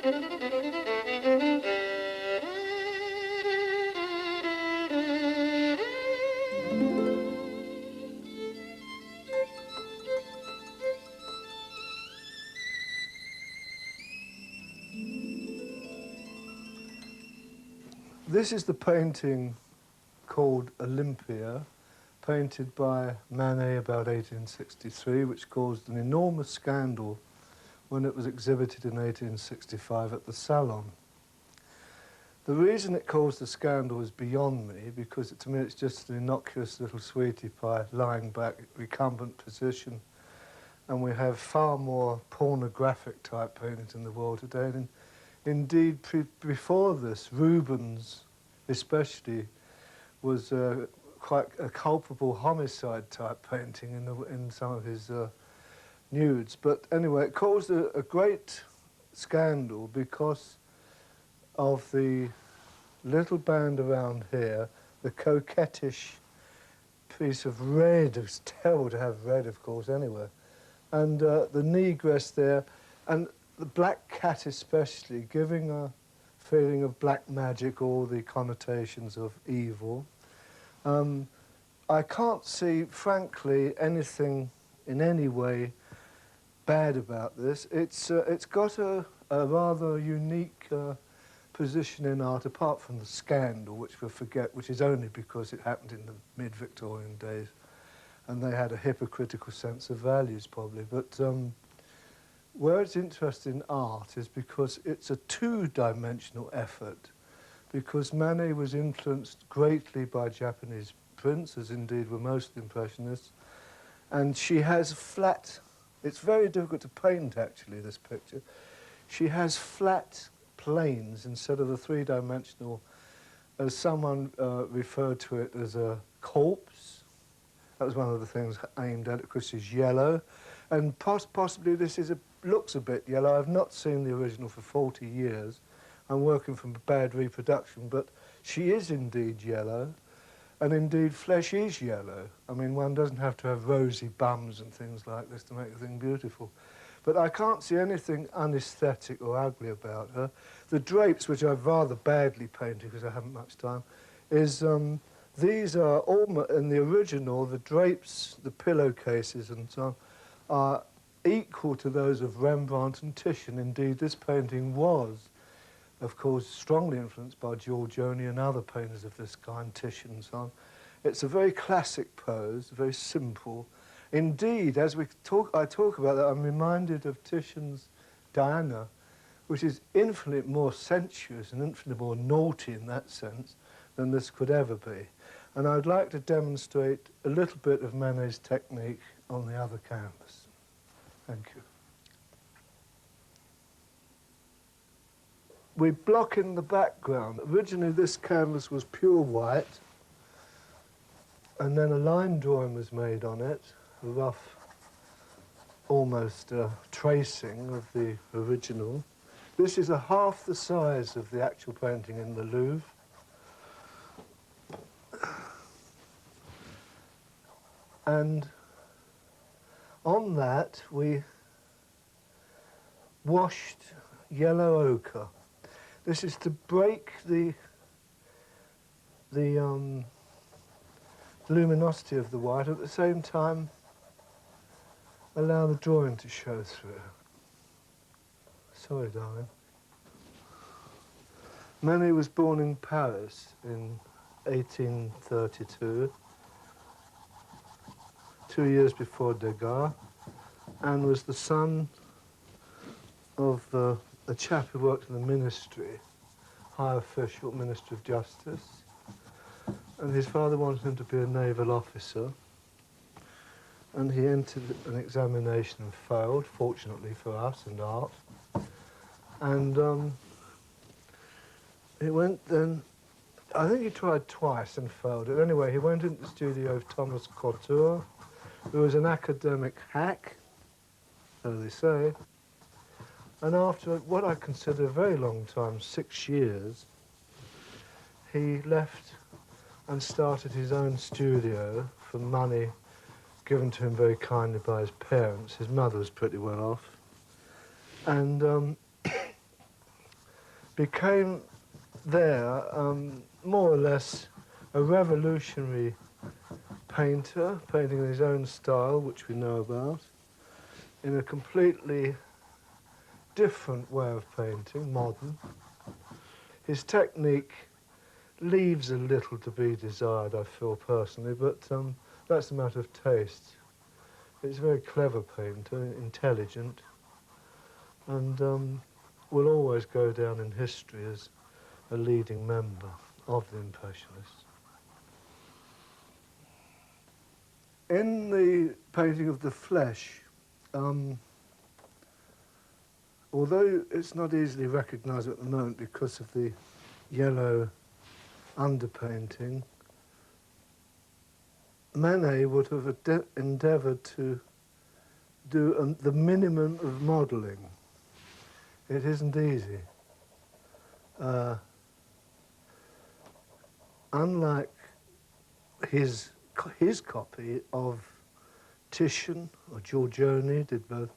This is the painting called Olympia, painted by Manet about 1863, which caused an enormous scandal when it was exhibited in 1865 at the Salon. The reason it caused a scandal is beyond me, because to me it's just an innocuous little sweetie pie lying back, recumbent position, and we have far more pornographic type paintings in the world today. And indeed, before this, Rubens especially was quite a culpable homicide type painting in some of his nudes. But anyway, it caused a great scandal because of the little band around here, the coquettish piece of red. It's terrible to have red, of course, anywhere. And the negress there, and the black cat especially, giving a feeling of black magic, all the connotations of evil. I can't see, frankly, anything in any way bad about this. It's got a rather unique position in art, apart from the scandal, which we'll forget, which is only because it happened in the mid-Victorian days, and they had a hypocritical sense of values, probably. But where it's interesting in art is because it's a two-dimensional effort, because Manet was influenced greatly by Japanese prints, as indeed were most Impressionists, and she has flat, it's very difficult to paint actually, this picture. She has flat planes instead of the three-dimensional, as someone referred to it as a corpse. That was one of the things aimed at it, because she's yellow, and possibly this is looks a bit yellow. I've not seen the original for 40 years. I'm working from a bad reproduction, but she is indeed yellow, and indeed flesh is yellow. I mean, one doesn't have to have rosy bums and things like this to make a thing beautiful. But I can't see anything unaesthetic or ugly about her. The drapes, which I've rather badly painted because I haven't much time, is these are almost, in the original, the drapes, the pillowcases and so on, are equal to those of Rembrandt and Titian. Indeed, this painting was, of course, strongly influenced by Giorgione and other painters of this kind, Titian and so on. It's a very classic pose, very simple. Indeed, as I talk about that, I'm reminded of Titian's Diana, which is infinitely more sensuous and infinitely more naughty in that sense than this could ever be. And I'd like to demonstrate a little bit of Manet's technique on the other canvas. Thank you. We block in the background. Originally this canvas was pure white, and then a line drawing was made on it, a rough, almost tracing of the original. This is half the size of the actual painting in the Louvre. And on that we washed yellow ochre. This is to break the luminosity of the white, at the same time allow the drawing to show through. Sorry, darling. Manet was born in Paris in 1832, 2 years before Degas, and was the son of a chap who worked in the ministry, high official, Minister of Justice. And his father wanted him to be a naval officer. And he entered an examination and failed, fortunately for us and art. And he went then, I think he tried twice and failed it. Anyway, he went into the studio of Thomas Couture, who was an academic hack, so they say. And after what I consider a very long time, 6 years, he left and started his own studio for money given to him very kindly by his parents. His mother was pretty well off. And became there more or less a revolutionary painter, painting in his own style, which we know about, in a completely different way of painting, modern. His technique leaves a little to be desired, I feel personally, but that's a matter of taste. He's a very clever painter, intelligent, and will always go down in history as a leading member of the Impressionists. In the painting of the flesh, although it's not easily recognised at the moment because of the yellow underpainting, Manet would have endeavoured to do the minimum of modelling. It isn't easy. Unlike his copy of Titian or Giorgione, did both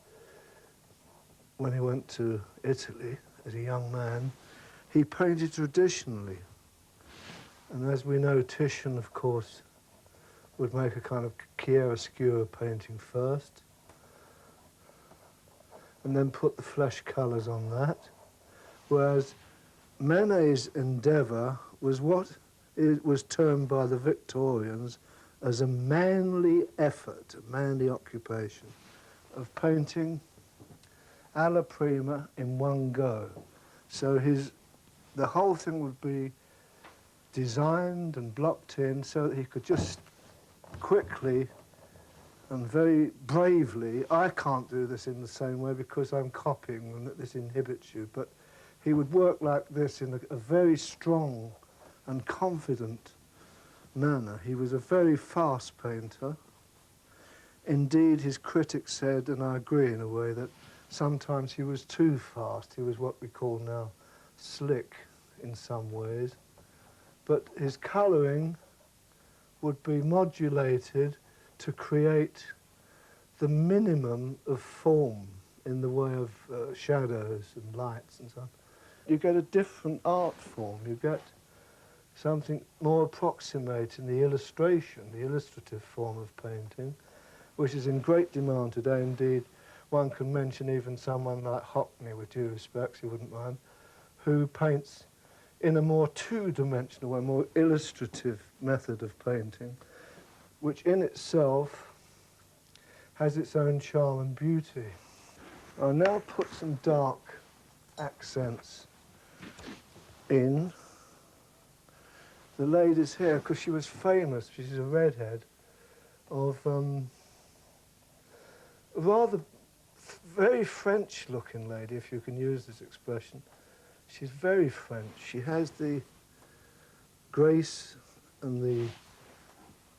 when he went to Italy as a young man, he painted traditionally. And as we know, Titian, of course, would make a kind of chiaroscuro painting first, and then put the flesh colours on that, whereas Manet's endeavour was what it was termed by the Victorians as a manly effort, a manly occupation of painting alla prima in one go. So the whole thing would be designed and blocked in so that he could just quickly and very bravely, I can't do this in the same way because I'm copying and this inhibits you, but he would work like this in a very strong and confident manner. He was a very fast painter. Indeed, his critics said, and I agree in a way, that sometimes he was too fast. He was what we call now slick in some ways. But his colouring would be modulated to create the minimum of form in the way of shadows and lights and so on. You get a different art form. You get something more approximating the illustration, the illustrative form of painting, which is in great demand today. Indeed, one can mention even someone like Hockney, with due respects, you wouldn't mind, who paints in a more two-dimensional way, more illustrative method of painting, which in itself has its own charm and beauty. I'll now put some dark accents in the lady's hair, because she was famous, she's a redhead, of rather very French-looking lady, if you can use this expression. She's very French. She has the grace and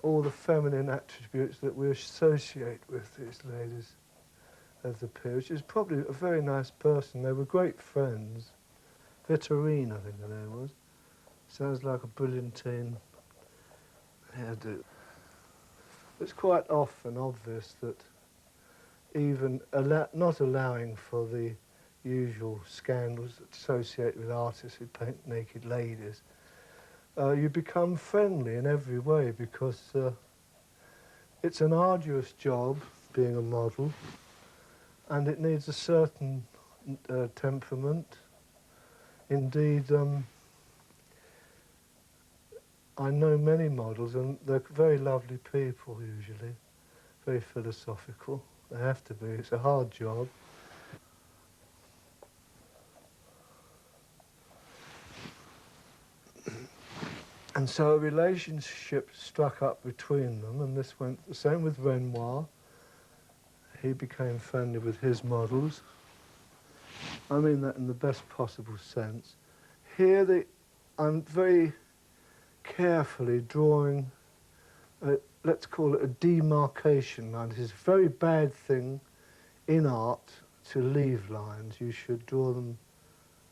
all the feminine attributes that we associate with these ladies of the period. She was probably a very nice person. They were great friends. Vittorine, I think her name was. Sounds like a brilliantine hairdo. It's quite often obvious that even not allowing for the usual scandals associated with artists who paint naked ladies, you become friendly in every way because it's an arduous job being a model, and it needs a certain temperament. Indeed, I know many models, and they're very lovely people usually, very philosophical. They have to be. It's a hard job. And so a relationship struck up between them, and this went the same with Renoir. He became friendly with his models. I mean that in the best possible sense. Here I'm very carefully drawing, let's call it a demarcation line. It is a very bad thing in art to leave lines. You should draw them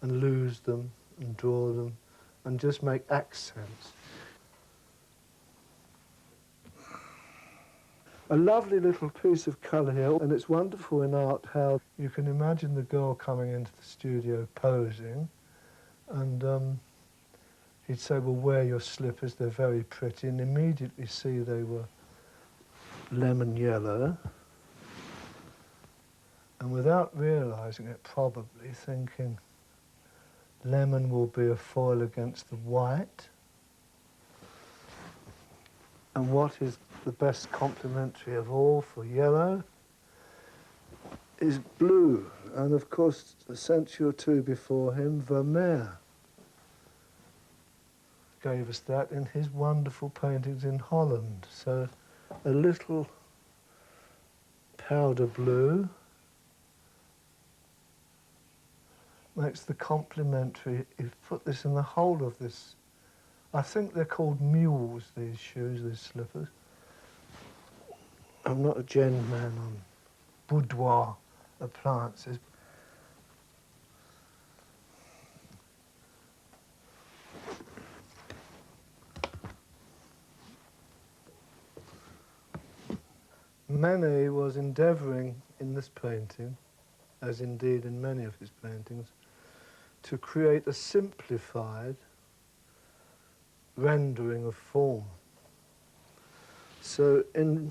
and lose them and draw them and just make accents. A lovely little piece of colour here, and it's wonderful in art how you can imagine the girl coming into the studio posing, And he'd say, well, wear your slippers, they're very pretty, and immediately see they were lemon yellow. And without realising it, probably thinking lemon will be a foil against the white. And what is the best complementary of all for yellow is blue. And of course, a century or two before him, Vermeer gave us that in his wonderful paintings in Holland. So a little powder blue makes the complementary. You've put this in the whole of this. I think they're called mules, these shoes, these slippers. I'm not a gen man on boudoir appliances. Manet was endeavouring in this painting, as indeed in many of his paintings, to create a simplified rendering of form. So in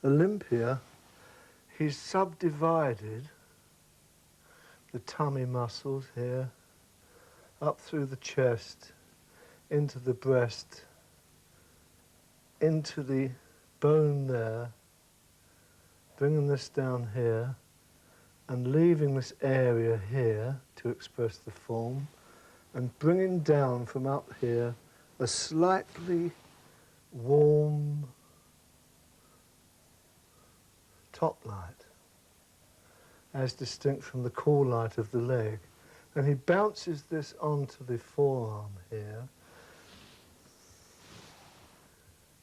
Olympia, he's subdivided the tummy muscles here, up through the chest, into the breast, into the bone there, bringing this down here, and leaving this area here to express the form, and bringing down from up here a slightly warm top light, as distinct from the cool light of the leg. And he bounces this onto the forearm here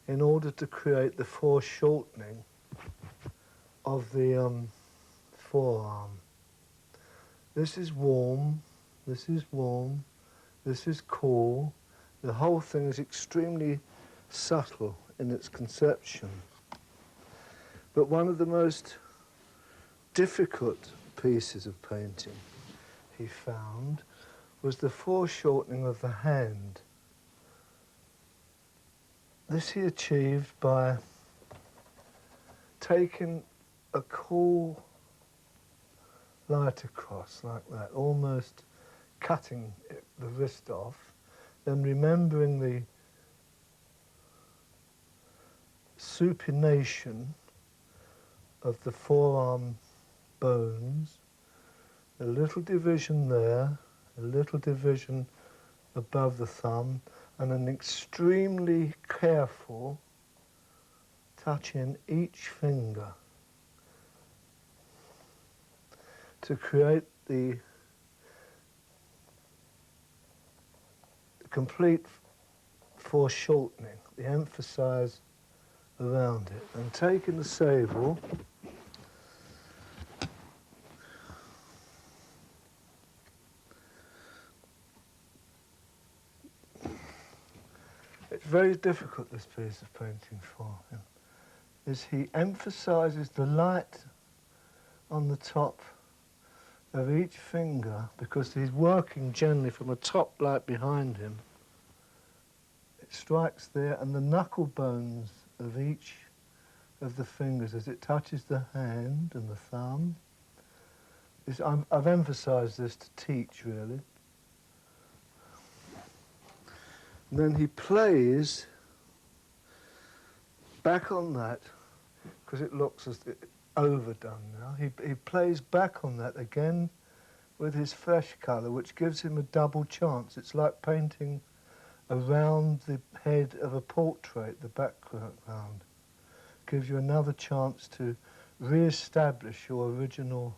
in order to create the foreshortening of the forearm. This is warm, this is warm, this is cool. The whole thing is extremely subtle in its conception. But one of the most difficult pieces of painting he found was the foreshortening of the hand. This he achieved by taking a cool light across like that, almost cutting the wrist off, then remembering the supination of the forearm bones, a little division there, a little division above the thumb, and an extremely careful touch in each finger to create the complete foreshortening, the emphasis around it. And taking the sable, it's very difficult, this piece of painting for him, is he emphasises the light on the top of each finger, because he's working generally from a top light behind him. It strikes there, and the knuckle bones of each of the fingers as it touches the hand and the thumb. I've emphasised this to teach, really. And then he plays back on that, because it looks as overdone now. He plays back on that again with his fresh colour, which gives him a double chance. It's like painting around the head of a portrait, the background. Gives you another chance to re-establish your original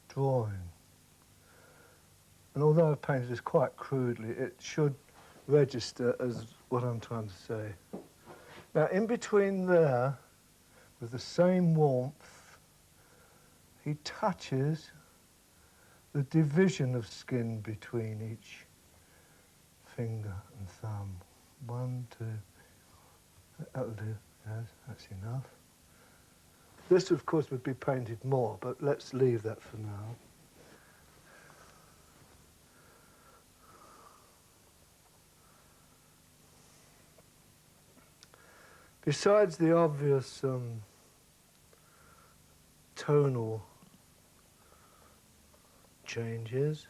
drawing. And although I've painted this quite crudely, it should register as what I'm trying to say. Now, in between there, with the same warmth, he touches the division of skin between each finger and thumb. 1, 2, that'll do, yes, that's enough. This, of course, would be painted more, but let's leave that for now. Besides the obvious tonal changes,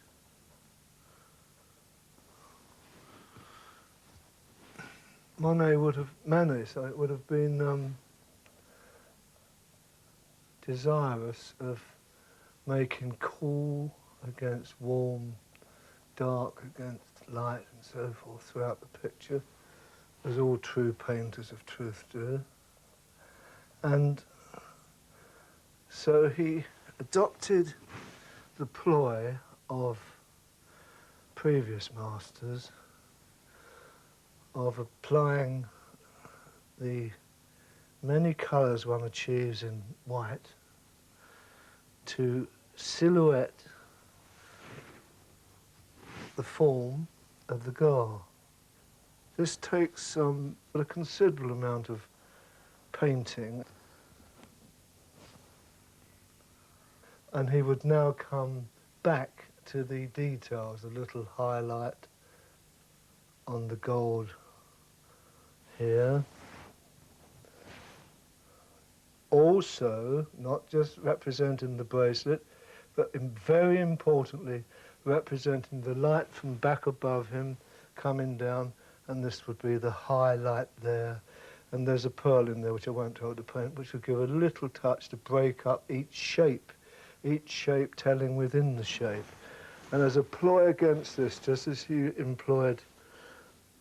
Manet would have been desirous of making cool against warm, dark against light and so forth throughout the picture, as all true painters of truth do. And so he adopted the ploy of previous masters of applying the many colours one achieves in white to silhouette the form of the girl. This takes a considerable amount of painting, and he would now come back to the details, a little highlight on the gold here. Also, not just representing the bracelet, but very importantly, representing the light from back above him coming down, and this would be the highlight there. And there's a pearl in there, which I won't hold to paint, which will give a little touch to break up each shape telling within the shape. And as a ploy against this, just as he employed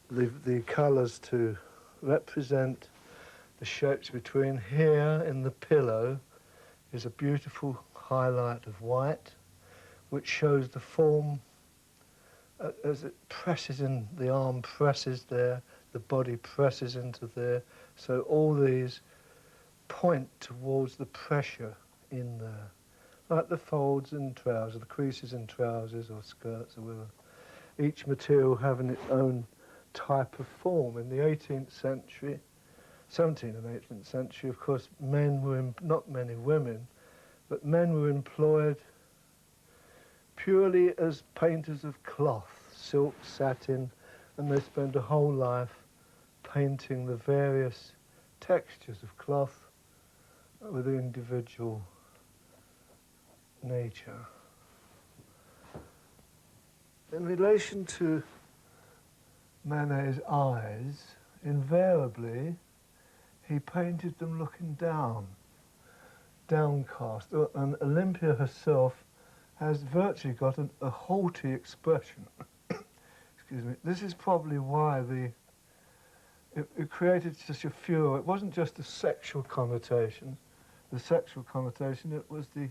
the colours to represent the shapes between, here in the pillow is a beautiful highlight of white, which shows the form as it presses in, the arm presses there, the body presses into there. So all these point towards the pressure in there, like the folds in trousers, the creases in trousers or skirts or whatever. Each material having its own type of form. In the 18th century, 17th and 18th century, of course, men were, not many women, but men were employed purely as painters of cloth, silk, satin, and they spent a whole life painting the various textures of cloth with individual nature. In relation to Manet's eyes, invariably he painted them looking down, downcast, and Olympia herself has virtually got a haughty expression. Excuse me. This is probably why it created such a furor. It wasn't just the sexual connotation, it was the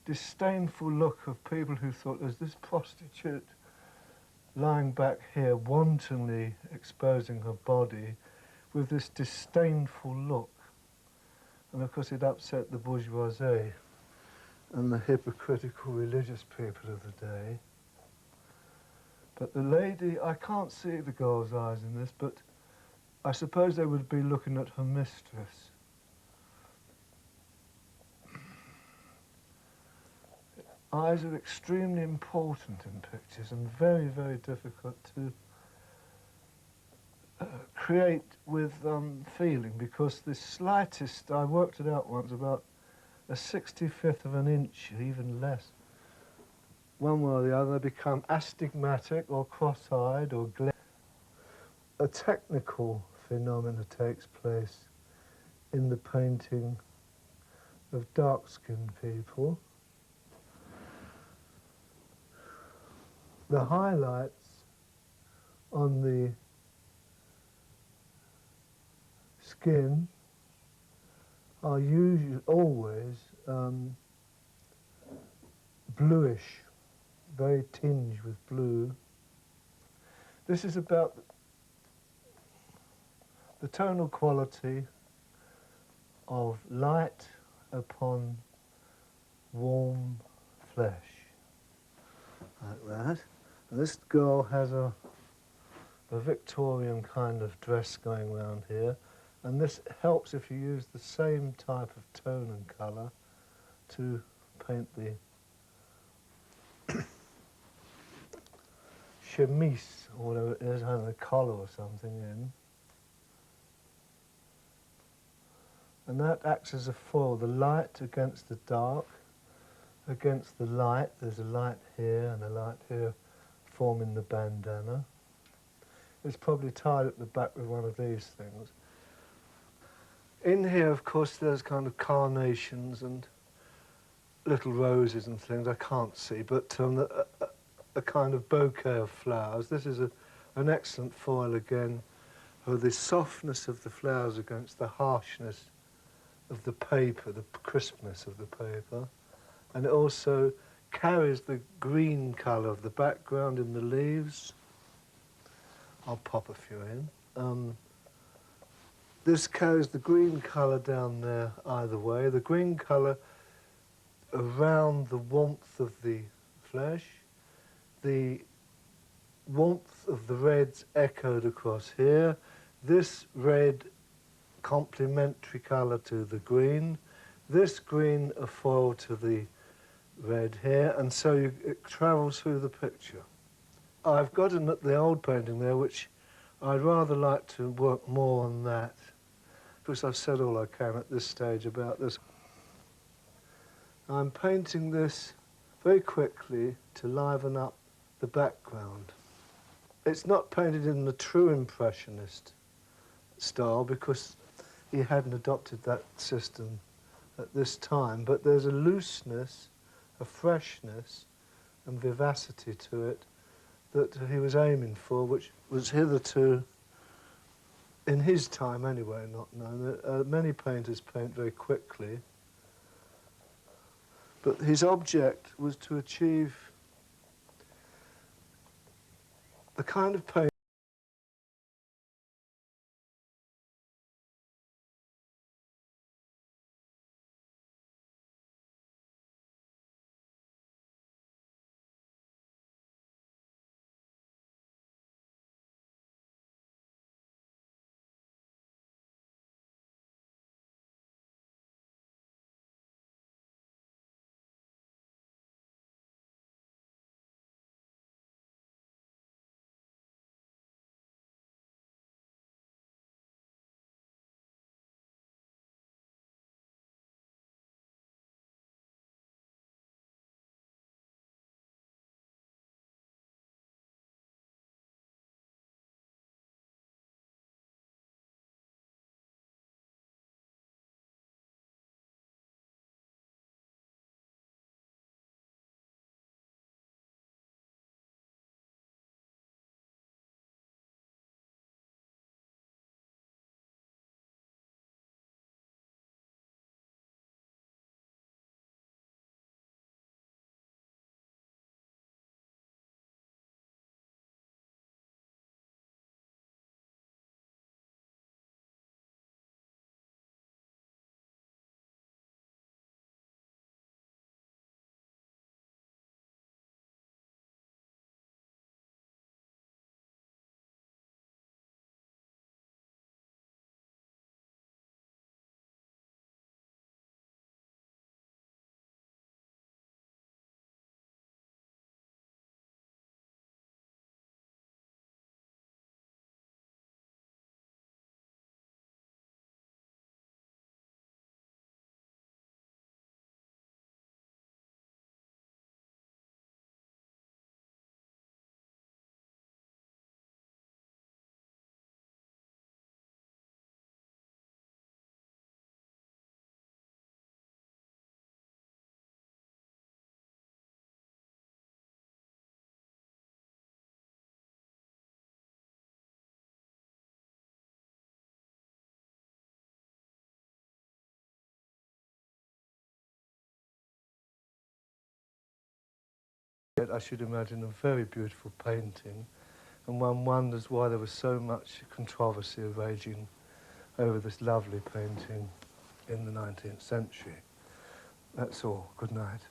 disdainful look of people who thought, there's this prostitute lying back here wantonly exposing her body with this disdainful look. And of course it upset the bourgeoisie and the hypocritical religious people of the day. But the lady, I can't see the girl's eyes in this, but I suppose they would be looking at her mistress. Eyes are extremely important in pictures and very, very difficult to create with feeling, because the slightest, I worked it out once, about a 65th of an inch, even less, one way or the other, become astigmatic or cross-eyed or a technical phenomena takes place in the painting of dark-skinned people. The highlights on the skin are usually always bluish, very tinged with blue. This is about the tonal quality of light upon warm flesh, like that. And this girl has a Victorian kind of dress going round here, and this helps if you use the same type of tone and colour to paint the chemise, or whatever it is, having a collar or something in. and that acts as a foil, the light against the dark, against the light. There's a light here and a light here forming the bandana. It's probably tied at the back with one of these things. In here, of course, there's kind of carnations and little roses and things I can't see, but a kind of bouquet of flowers. This is an excellent foil again of the softness of the flowers against the harshness of the paper, the crispness of the paper. And it also carries the green colour of the background in the leaves. I'll pop a few in. This carries the green colour down there either way. The green colour around the warmth of the flesh, the warmth of the reds echoed across here, this red complementary colour to the green, this green a foil to the red here, and so it travels through the picture. I've got the old painting there, which I'd rather like to work more on that, because I've said all I can at this stage about this. I'm painting this very quickly to liven up the background. It's not painted in the true Impressionist style because he hadn't adopted that system at this time, but there's a looseness, a freshness and vivacity to it that he was aiming for, which was hitherto, in his time anyway, not known. Many painters paint very quickly, but his object was to achieve the kind of painting I should imagine a very beautiful painting, and one wonders why there was so much controversy raging over this lovely painting in the 19th century. That's all. Good night.